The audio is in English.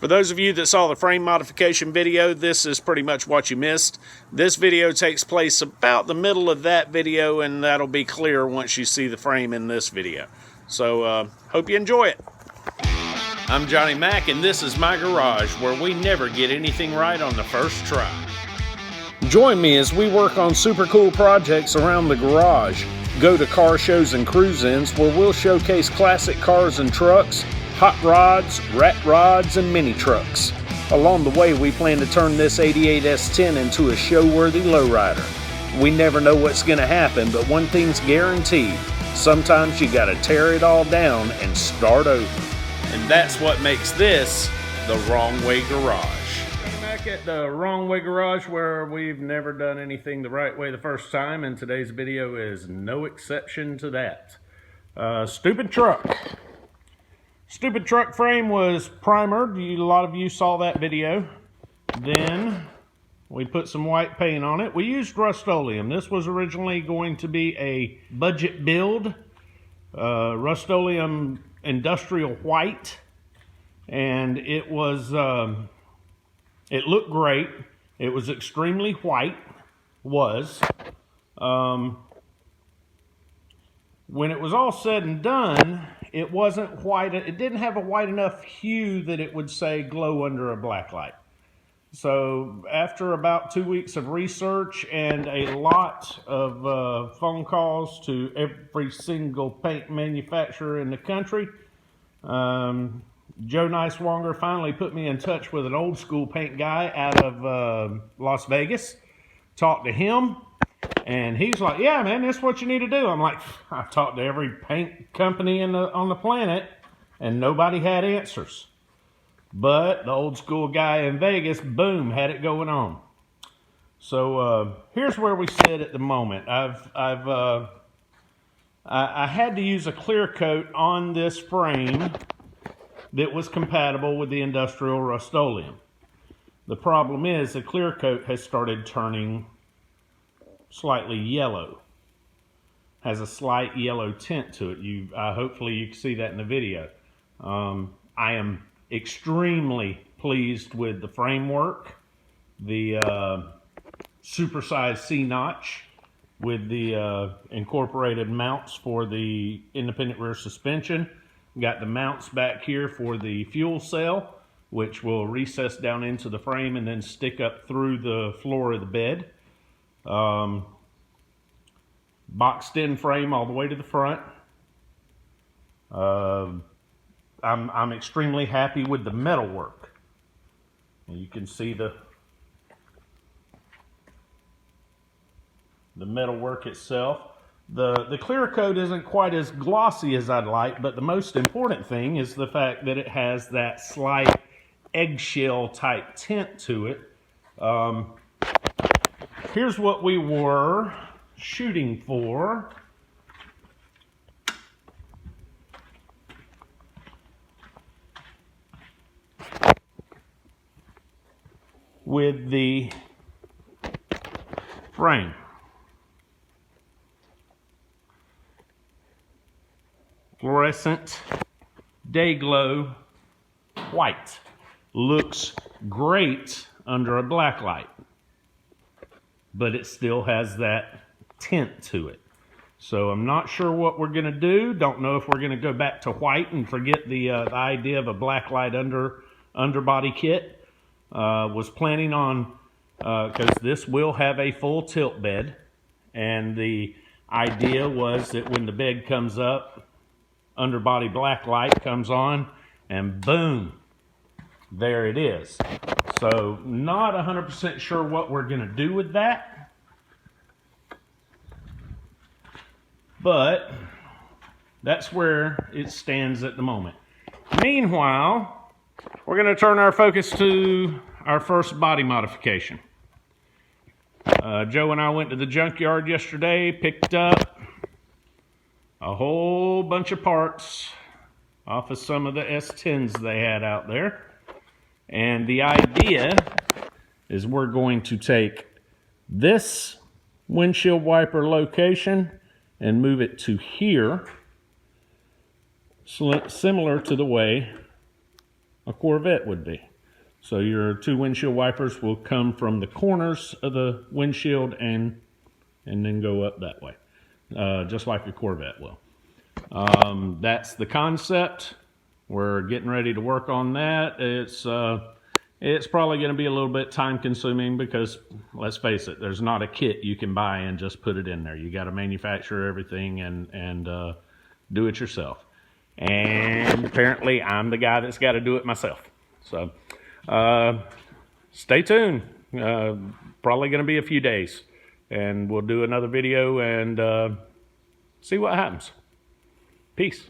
For those of you that saw the frame modification video, this is pretty much what you missed. This video takes place about the middle of that video, and that'll be clear once you see the frame in this video. So, hope you enjoy it. I'm Johnny Mac, and this is my garage, where we never get anything right on the first try. Join me as we work on super cool projects around the garage. Go to car shows and cruise-ins where we'll showcase classic cars and trucks, hot rods, rat rods, and mini trucks. Along the way, we plan to turn this 88 S10 into a show-worthy lowrider. We never know what's going to happen, but one thing's guaranteed. Sometimes you gotta tear it all down and start over. And that's what makes this the Wrong Way Garage. Back at the Wrong Way Garage, where we've never done anything the right way the first time, and today's video is no exception to that. Stupid truck. Stupid truck frame was primered. A lot of you saw that video. Then we put some white paint on it. We used Rust-Oleum. This was originally going to be a budget build. Rust-Oleum industrial white. And it was, it looked great. It was extremely white. When it was all said and done, it wasn't white. It didn't have a white enough hue that it would say glow under a black light. So after about 2 weeks of research and a lot of phone calls to every single paint manufacturer in the country, Joe Nicewonger finally put me in touch with an old school paint guy out of Las Vegas. Talked to him, and he's like, yeah, man, that's what you need to do. I'm like, I've talked to every paint company on the planet, and nobody had answers. But the old school guy in Vegas, boom, had it going on. So here's where we sit at the moment. I had to use a clear coat on this frame that was compatible with the industrial Rust-Oleum. The problem is the clear coat has started turning slightly yellow. Has a slight yellow tint to it. Hopefully you can see that in the video. I am extremely pleased with the framework, the supersized C-notch with the incorporated mounts for the independent rear suspension. Got the mounts back here for the fuel cell, which will recess down into the frame and then stick up through the floor of the bed. Boxed in frame all the way to the front. I'm extremely happy with the metal work. And you can see the metal work itself. The clear coat isn't quite as glossy as I'd like, but the most important thing is the fact that it has that slight eggshell type tint to it. Here's what we were shooting for. With the frame. Fluorescent day glow white. Looks great under a black light, but it still has that tint to it. So I'm not sure what we're going to do. Don't know if we're going to go back to white and forget the idea of a black light underbody kit. Was planning on, because this will have a full tilt bed, and the idea was that when the bed comes up, underbody black light comes on, and boom, there it is. So not 100% sure what we're going to do with that, but that's where it stands at the moment. Meanwhile, we're going to turn our focus to our first body modification. Joe and I went to the junkyard yesterday, picked up a whole bunch of parts off of some of the S10s they had out there. And the idea is we're going to take this windshield wiper location and move it to here, similar to the way a Corvette would be. So your two windshield wipers will come from the corners of the windshield and then go up that way, just like a Corvette will. That's the concept. We're getting ready to work on that. It's probably going to be a little bit time consuming because, let's face it, there's not a kit you can buy and just put it in there. You got to manufacture everything and do it yourself. And apparently I'm the guy that's got to do it myself. So stay tuned. Probably going to be a few days, and we'll do another video and see what happens. Peace.